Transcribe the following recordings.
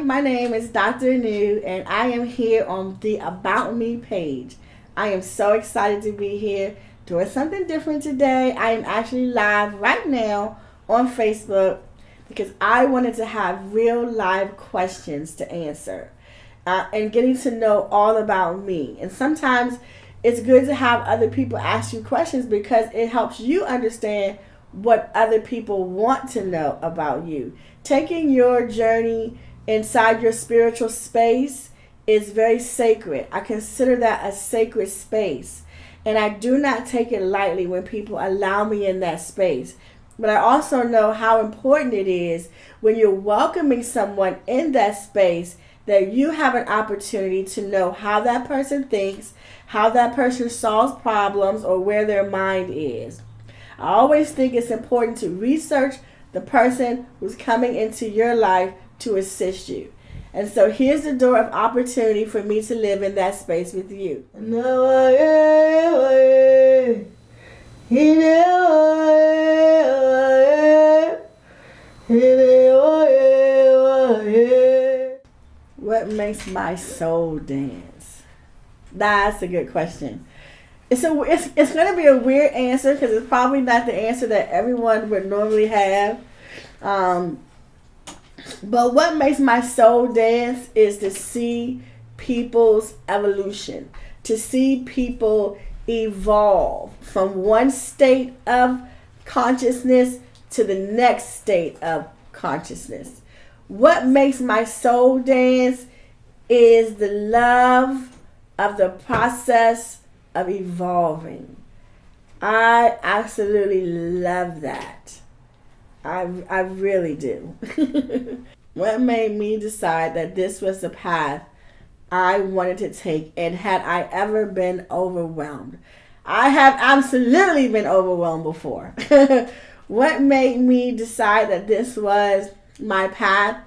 my name is Dr. Anu, and I am here on the About Me page. I am so excited to be here doing something different today. I am actually live right now on Facebook because I wanted to have real live questions to answer and getting to know all about me. And sometimes it's good to have other people ask you questions because it helps you understand what other people want to know about you. Taking your journey inside your spiritual space is very sacred. I consider that a sacred space. And I do not take it lightly when people allow me in that space. But I also know how important it is when you're welcoming someone in that space that you have an opportunity to know how that person thinks, how that person solves problems, or where their mind is. I always think it's important to research the person who's coming into your life to assist you. And so here's the door of opportunity for me to live in that space with you. What makes my soul dance? That's a good question. It's going to be a weird answer because it's probably not the answer that everyone would normally have. But what makes my soul dance is to see people's evolution, to see people evolve from one state of consciousness to the next state of consciousness. What makes my soul dance is the love of the process of evolving. I absolutely love that. I really do. What made me decide that this was the path I wanted to take, and had I ever been overwhelmed? I have absolutely been overwhelmed before. What made me decide that this was my path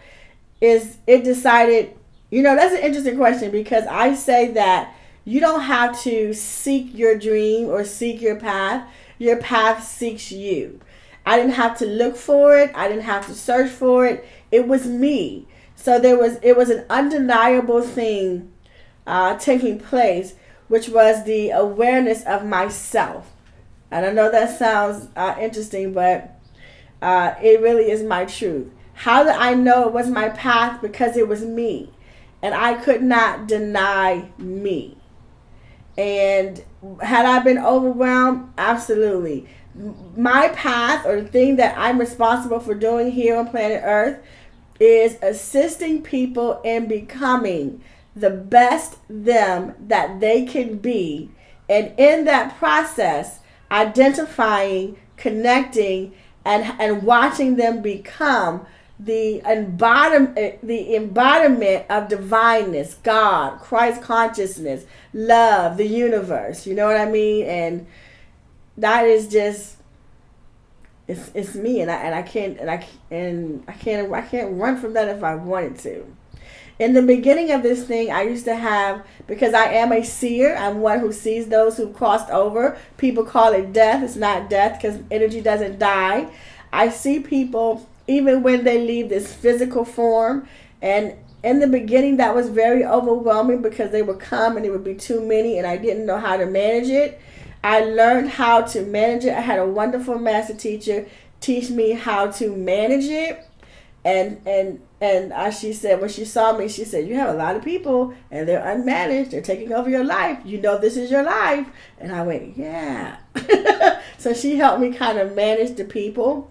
is it decided, that's an interesting question because I say that you don't have to seek your dream or seek your path. Your path seeks you. I didn't have to look for it. I didn't have to search for it. It was me. So it was an undeniable thing taking place, which was the awareness of myself. And I know that sounds interesting, but it really is my truth. How did I know it was my path? Because it was me. And I could not deny me. And had I been overwhelmed? Absolutely. My path, or the thing that I'm responsible for doing here on planet Earth, is assisting people in becoming the best them that they can be. And in that process, identifying, connecting, and watching them become the embodiment of divineness, God, Christ consciousness, love, the universe. You know what I mean? And that is just it's me, and I can't run from that if I wanted to. In the beginning of this thing, I used to have, because I am a seer, I'm one who sees those who've crossed over. People call it death. It's not death because energy doesn't die. I see people even when they leave this physical form. And in the beginning, that was very overwhelming because they would come and it would be too many and I didn't know how to manage it. I learned how to manage it. I had a wonderful master teacher teach me how to manage it. And she said, when she saw me, she said, you have a lot of people and they're unmanaged. They're taking over your life. This is your life. And I went, yeah. So she helped me kind of manage the people.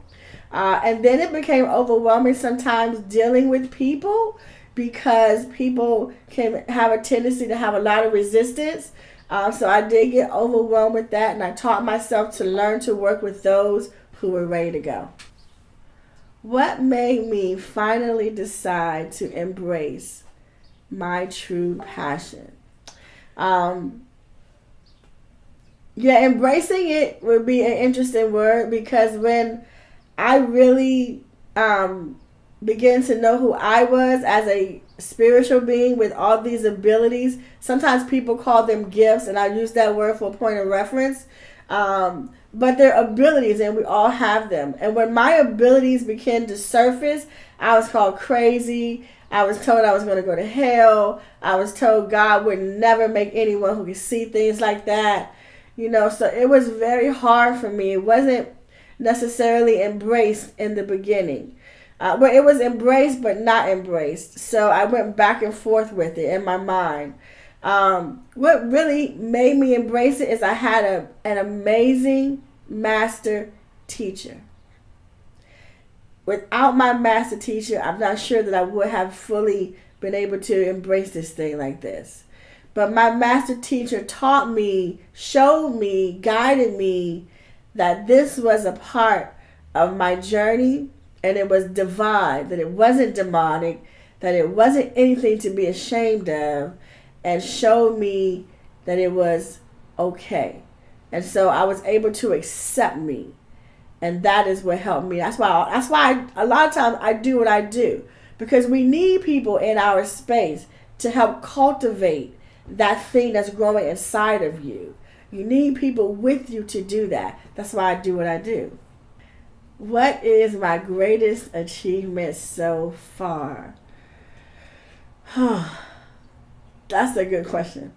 And then it became overwhelming sometimes dealing with people because people can have a tendency to have a lot of resistance. So I did get overwhelmed with that, and I taught myself to learn to work with those who were ready to go. What made me finally decide to embrace my true passion? Embracing it would be an interesting word because when I really began to know who I was as a spiritual being with all these abilities. Sometimes people call them gifts, and I use that word for a point of reference. But they're abilities, and we all have them. And when my abilities began to surface, I was called crazy. I was told I was going to go to hell. I was told God would never make anyone who could see things like that. So it was very hard for me. It wasn't necessarily embraced in the beginning. But it was embraced but not embraced. So I went back and forth with it in my mind. What really made me embrace it is I had an amazing master teacher. Without my master teacher, I'm not sure that I would have fully been able to embrace this thing like this. But my master teacher taught me, showed me, guided me that this was a part of my journey, and it was divine, that it wasn't demonic, that it wasn't anything to be ashamed of, and showed me that it was okay. And so I was able to accept me. And that is what helped me. That's why a lot of times I do what I do. Because we need people in our space to help cultivate that thing that's growing inside of you. You need people with you to do that. That's why I do what I do. What is my greatest achievement so far? That's a good question.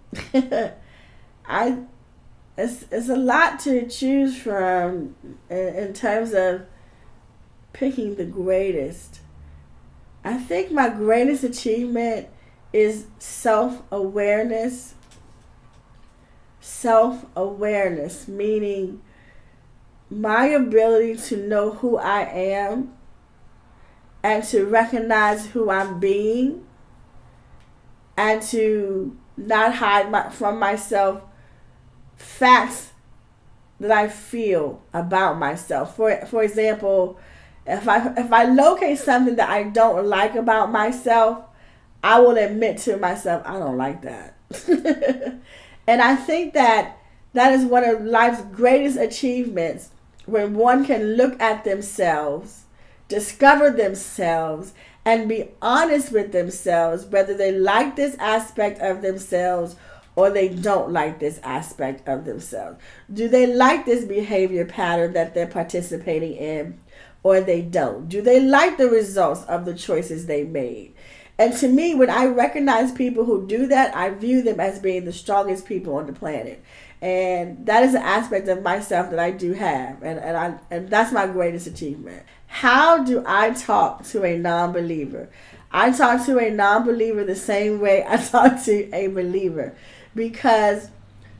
It's a lot to choose from in terms of picking the greatest. I think my greatest achievement is self-awareness. Self-awareness, meaning my ability to know who I am and to recognize who I'm being and to not hide from myself facts that I feel about myself. For example, if I locate something that I don't like about myself, I will admit to myself, I don't like that. And I think that is one of life's greatest achievements, when one can look at themselves, discover themselves, and be honest with themselves, whether they like this aspect of themselves or they don't like this aspect of themselves. Do they like this behavior pattern that they're participating in, or they don't? Do they like the results of the choices they made? And to me, when I recognize people who do that, I view them as being the strongest people on the planet. And that is an aspect of myself that I do have. And that's my greatest achievement. How do I talk to a non-believer? I talk to a non-believer the same way I talk to a believer. Because,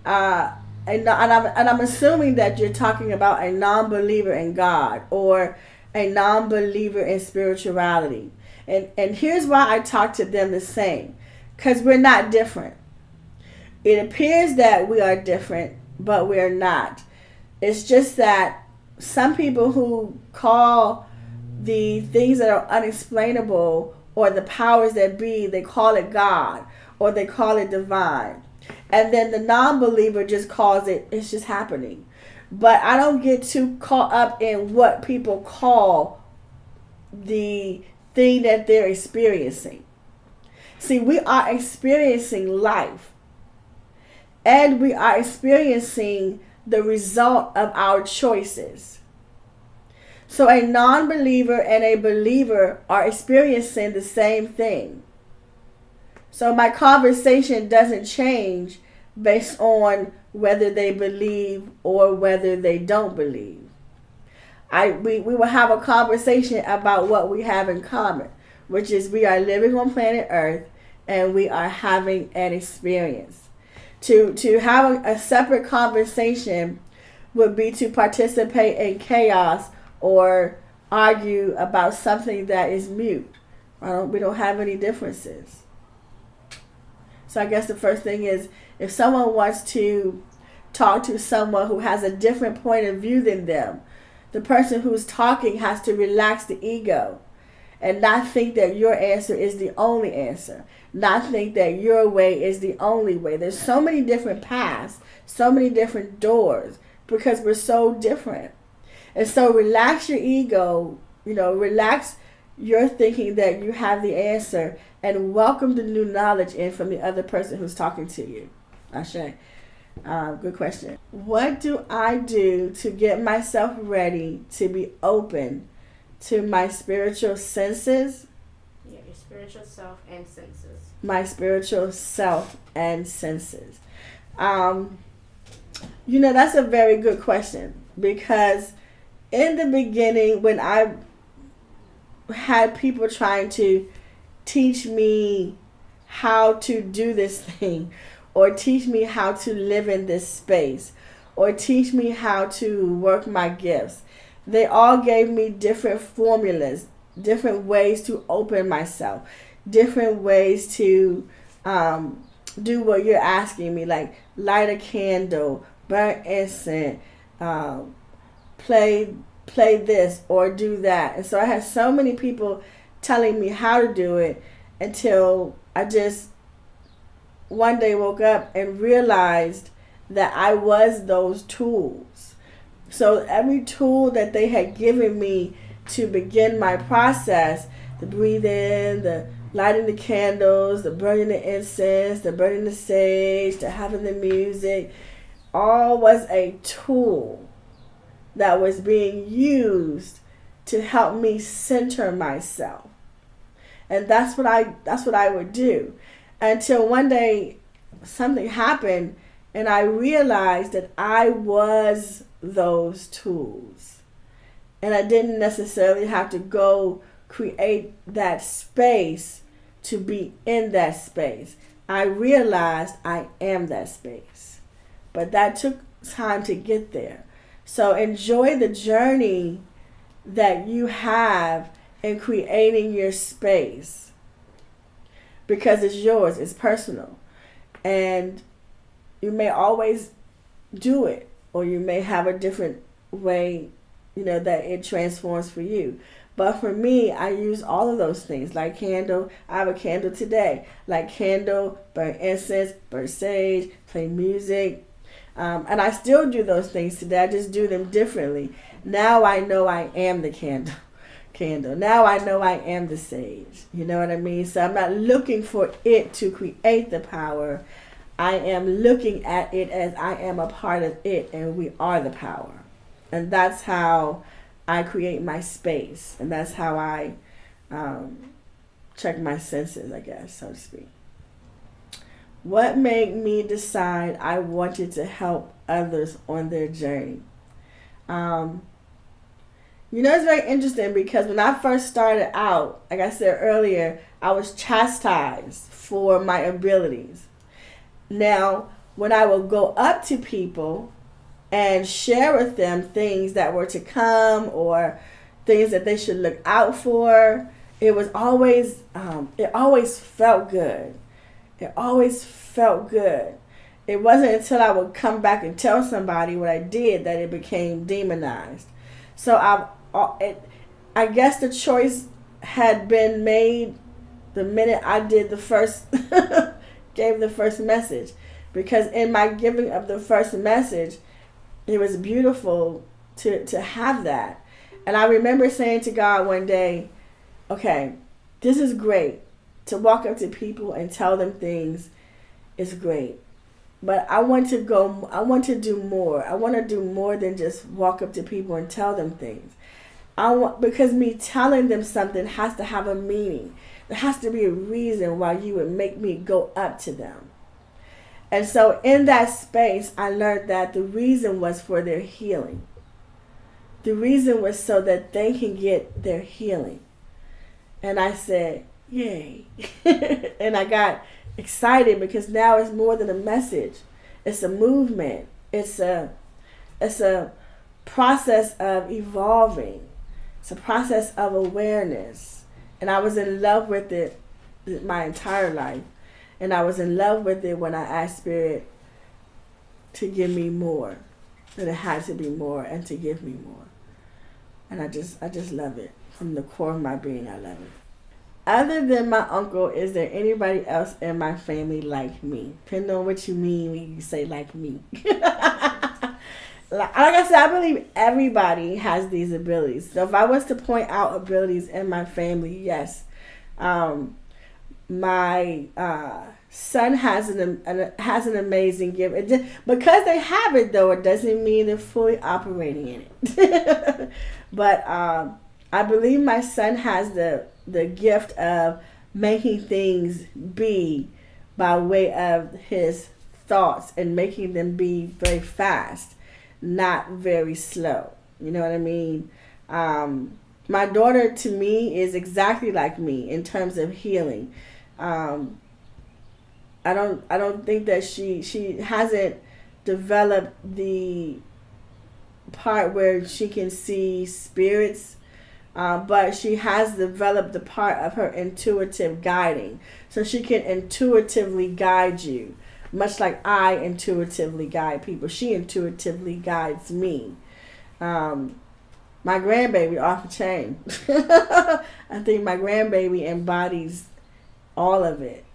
and I'm assuming that you're talking about a non-believer in God or a non-believer in spirituality. And here's why I talk to them the same. Because we're not different. It appears that we are different, but we're not. It's just that some people who call the things that are unexplainable or the powers that be, they call it God or they call it divine. And then the non-believer just calls it, it's just happening. But I don't get too caught up in what people call the thing that they're experiencing. See, we are experiencing life. And we are experiencing the result of our choices. So a non-believer and a believer are experiencing the same thing. So my conversation doesn't change based on whether they believe or whether they don't believe. We will have a conversation about what we have in common, which is we are living on planet Earth and we are having an experience. To have a separate conversation would be to participate in chaos or argue about something that is mute. We don't have any differences. So I guess the first thing is, if someone wants to talk to someone who has a different point of view than them, the person who's talking has to relax the ego and not think that your answer is the only answer. Not think that your way is the only way. There's so many different paths, so many different doors, because we're so different. And so relax your ego, relax your thinking that you have the answer, and welcome the new knowledge in from the other person who's talking to you. Ashe. Good question. What do I do to get myself ready to be open to my spiritual senses? Yeah, your spiritual self and senses. My spiritual self and senses. That's a very good question, because in the beginning, when I had people trying to teach me how to do this thing, or teach me how to live in this space, or teach me how to work my gifts, they all gave me different formulas, different ways to open myself, different ways to do what you're asking me, like light a candle, burn incense, play this or do that. And so I had so many people telling me how to do it, until I just one day woke up and realized that I was those tools. So every tool that they had given me to begin my process, the breathe in, the lighting the candles, the burning the incense, the burning the sage, the having the music, all was a tool that was being used to help me center myself. And that's what I would do, until one day something happened and I realized that I was those tools. And I didn't necessarily have to go create that space to be in that space. I realized I am that space. But that took time to get there. So enjoy the journey that you have in creating your space, because it's yours, it's personal. And you may always do it, or you may have a different way, that it transforms for you. But for me, I use all of those things. Like candle, I have a candle today. Like candle, burn incense, burn sage, play music. And I still do those things today. I just do them differently. Now I know I am the candle. Now I know I am the sage. You know what I mean? So I'm not looking for it to create the power. I am looking at it as I am a part of it, and we are the power. And that's how I create my space. And that's how I check my senses, I guess, so to speak. What made me decide I wanted to help others on their journey? It's very interesting, because when I first started out, like I said earlier, I was chastised for my abilities. Now, when I would go up to people and share with them things that were to come, or things that they should look out for, it was always, it always felt good. It always felt good. It wasn't until I would come back and tell somebody what I did that it became demonized. So I guess the choice had been made the minute I did the first, gave the first message. Because in my giving of the first message, it was beautiful to have that. And I remember saying to God one day, okay, this is great. To walk up to people and tell them things is great. But I want to do more. I want to do more than just walk up to people and tell them things. Because me telling them something has to have a meaning. There has to be a reason why you would make me go up to them. And so in that space, I learned that the reason was for their healing. The reason was so that they can get their healing. And I said, yay. And I got excited, because now it's more than a message. It's a movement. It's a process of evolving. It's a process of awareness. And I was in love with it my entire life. And I was in love with it when I asked Spirit to give me more. That it had to be more, and to give me more. And I just love it. From the core of my being, I love it. Other than my uncle, is there anybody else in my family like me? Depending on what you mean when you say like me. Like I said, I believe everybody has these abilities. So if I was to point out abilities in my family, yes. My son has an amazing gift. Because they have it, though, it doesn't mean they're fully operating in it. But I believe my son has the gift of making things be by way of his thoughts and making them be very fast, not very slow. You know what I mean? My daughter to me is exactly like me in terms of healing. I don't think that she hasn't developed the part where she can see spirits, but she has developed the part of her intuitive guiding, so she can intuitively guide you, much like I intuitively guide people. She intuitively guides me. My grandbaby off the chain. I think my grandbaby embodies all of it,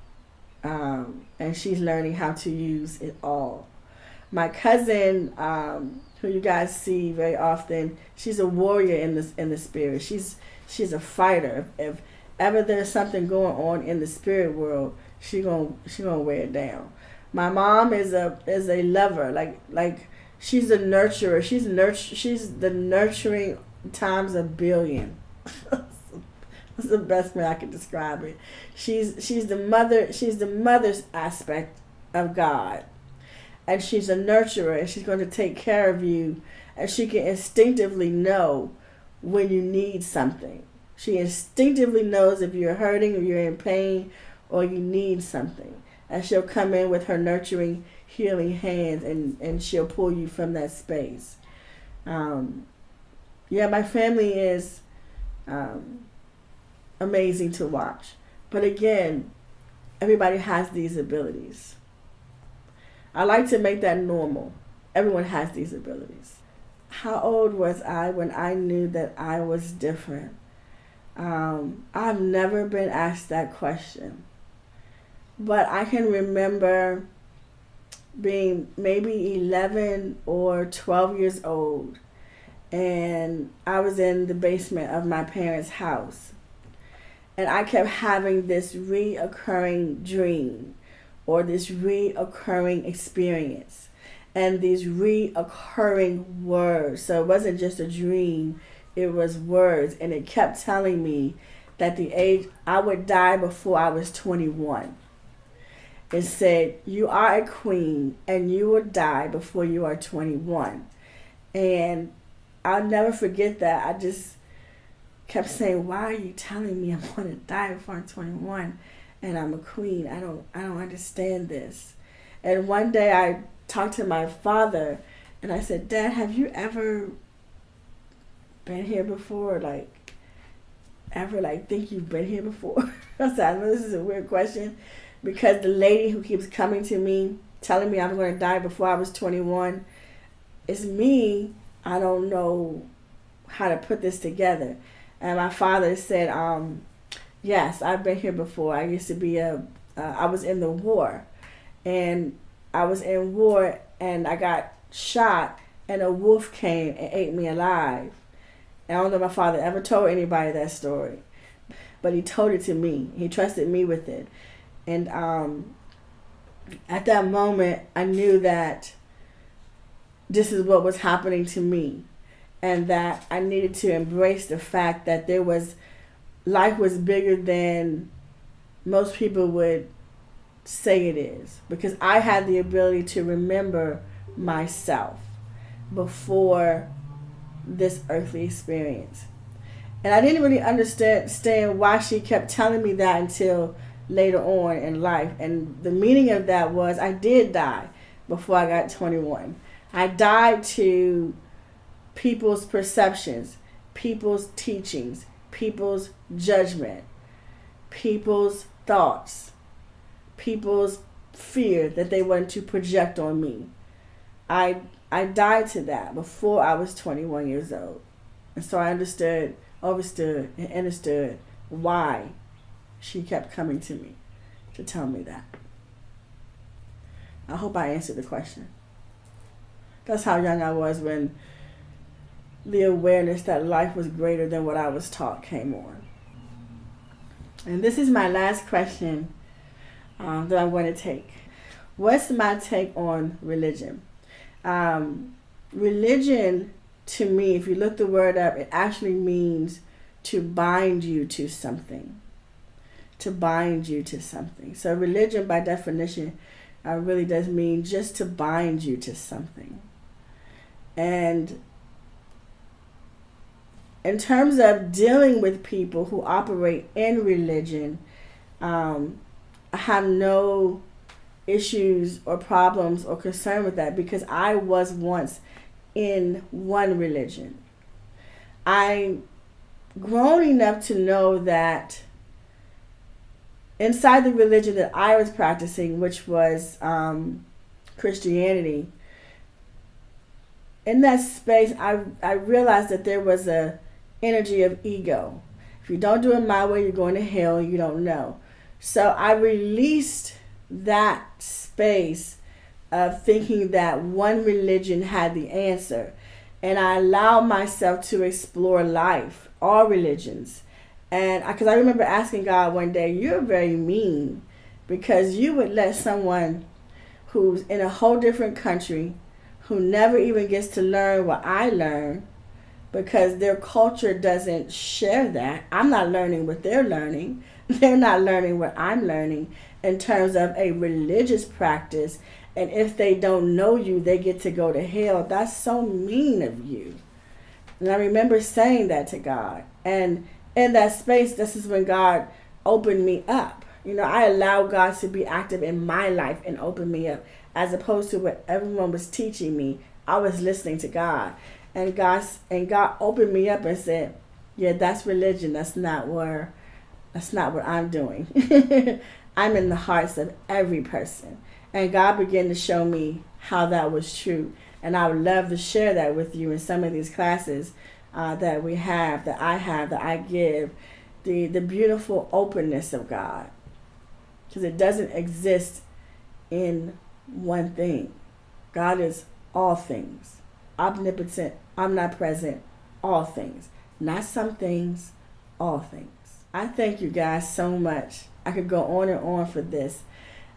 and she's learning how to use it all. My cousin, who you guys see very often, she's a warrior in the spirit. She's a fighter. If ever there's something going on in the spirit world, she gonna wear it down. My mom is a lover. Like she's a nurturer. She's the nurturing times a billion. That's the best way I could describe it. She's the mother. She's the mother's aspect of God, and she's a nurturer, and she's going to take care of you, and she can instinctively know when you need something. She instinctively knows if you're hurting or you're in pain or you need something, and she'll come in with her nurturing, healing hands, and she'll pull you from that space. My family is amazing to watch. But again, everybody has these abilities. I like to make that normal. Everyone has these abilities. How old was I when I knew that I was different? I've never been asked that question. But I can remember being maybe 11 or 12 years old, and I was in the basement of my parents' house. And I kept having this reoccurring dream or this reoccurring experience and these reoccurring words. So it wasn't just a dream, it was words. And it kept telling me that the age I would die before I was 21. It said, you are a queen and you will die before you are 21. And I'll never forget that. I just kept saying, why are you telling me I'm going to die before I'm 21 and I'm a queen? I don't understand this. And one day I talked to my father and I said, Dad, have you ever been here before? Think you've been here before? I said, I know this is a weird question because the lady who keeps coming to me telling me I'm going to die before I was 21 is me. I don't know how to put this together. And my father said, yes, I've been here before. I used to be I was in the war. And I was in war and I got shot and a wolf came and ate me alive. And I don't know if my father ever told anybody that story. But he told it to me. He trusted me with it. And at that moment, I knew that this is what was happening to me. And that I needed to embrace the fact that life was bigger than most people would say it is. Because I had the ability to remember myself before this earthly experience. And I didn't really understand why she kept telling me that until later on in life. And the meaning of that was I did die before I got 21. I died to people's perceptions, people's teachings, people's judgment, people's thoughts, people's fear that they wanted to project on me. I died to that before I was 21 years old. And so I understood why she kept coming to me to tell me that. I hope I answered the question. That's how young I was when the awareness that life was greater than what I was taught came on. And this is my last question that I'm going to take. What's my take on religion? Religion, to me, if you look the word up, it actually means to bind you to something. to bind you to something. So religion, by definition, really does mean just to bind you to something. And in terms of dealing with people who operate in religion, I have no issues or problems or concern with that, because I was once in one religion. I'm grown enough to know that inside the religion that I was practicing, which was Christianity, in that space, I realized that there was a energy of ego. If you don't do it my way, you're going to hell. You don't know. So I released that space of thinking that one religion had the answer, and I allowed myself to explore life, all religions. And because I remember asking God one day, "You're very mean, because you would let someone who's in a whole different country, who never even gets to learn what I learned, because their culture doesn't share that. I'm not learning what they're learning. They're not learning what I'm learning in terms of a religious practice. And if they don't know you, they get to go to hell. That's so mean of you." And I remember saying that to God. And in that space, this is when God opened me up. I allowed God to be active in my life and open me up, as opposed to what everyone was teaching me. I was listening to God. And God opened me up and said, "Yeah, that's religion. That's not what I'm doing." I'm in the hearts of every person. And God began to show me how that was true. And I would love to share that with you in some of these classes that we have, that I give, the beautiful openness of God. Because it doesn't exist in one thing. God is all things. Omnipotent, omnipresent, all things. Not some things, all things. I thank you guys so much. I could go on and on for this.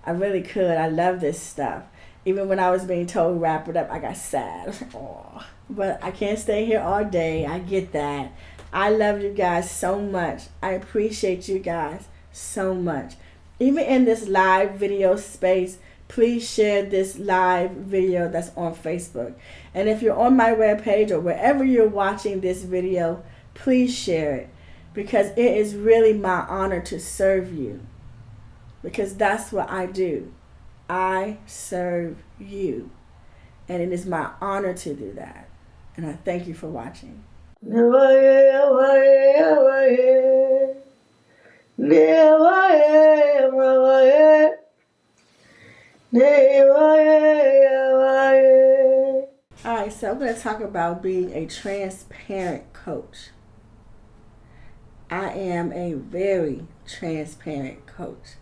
I really could. I love this stuff. Even when I was being told wrap it up, I got sad. I was like, oh. But I can't stay here all day. I get that. I love you guys so much. I appreciate you guys so much. Even in this live video space, please share this live video that's on Facebook. And if you're on my webpage or wherever you're watching this video, please share it, because it is really my honor to serve you, because that's what I do. I serve you, and it is my honor to do that. And I thank you for watching. Alright, so I'm going to talk about being a transparent coach. I am a very transparent coach.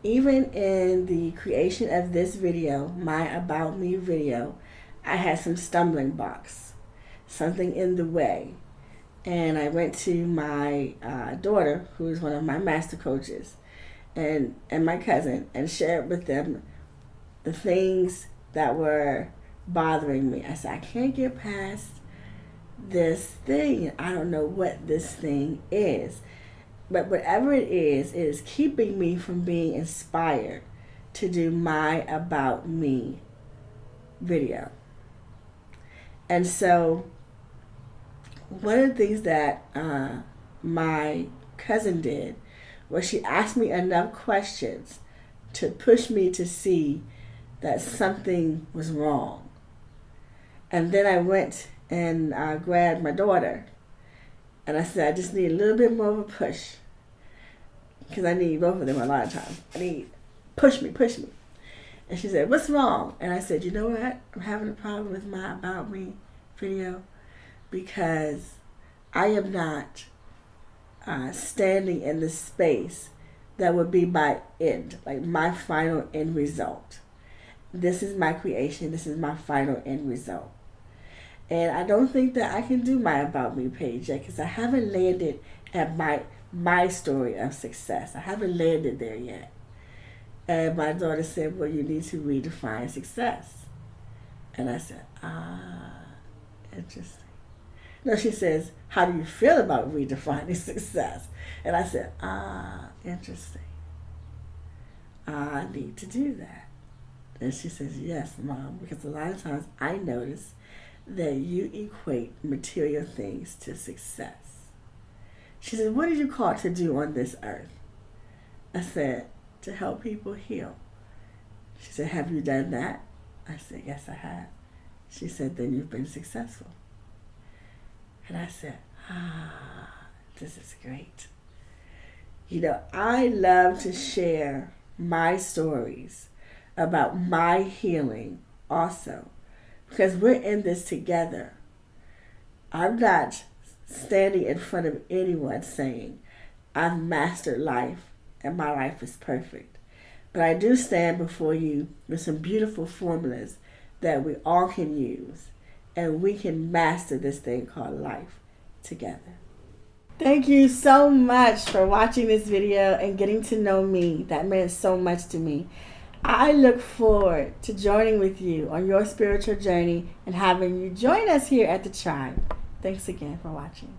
Even in the creation of this video, my About Me video, I had some stumbling blocks, something in the way. And I went to my daughter, who is one of my master coaches, and my cousin, and shared with them the things that were bothering me. I said, I can't get past this thing. I don't know what this thing is. But whatever it is keeping me from being inspired to do my About Me video. And so one of the things that my cousin did was she asked me enough questions to push me to see that something was wrong. And then I went and grabbed my daughter, and I said, I just need a little bit more of a push, because I need both of them a lot of times. I need, push me. And she said, what's wrong? And I said, you know what? I'm having a problem with my About Me video, because I am not standing in the space that would be my end, like my final end result. This is my creation. This is my final end result. And I don't think that I can do my About Me page yet, because I haven't landed at my story of success. I haven't landed there yet. And my daughter said, well, you need to redefine success. And I said, interesting. No, she says, how do you feel about redefining success? And I said, interesting. I need to do that. And she says, yes, Mom, because a lot of times I notice that you equate material things to success. She said, what are you called to do on this earth? I said, to help people heal. She said, have you done that? I said, yes, I have. She said, then you've been successful. And I said, this is great. You know, I love to share my stories about my healing also, because we're in this together. I'm not standing in front of anyone saying, I've mastered life and my life is perfect. But I do stand before you with some beautiful formulas that we all can use, and we can master this thing called life together. Thank you so much for watching this video and getting to know me. That meant so much to me. I look forward to joining with you on your spiritual journey and having you join us here at the Tribe. Thanks again for watching.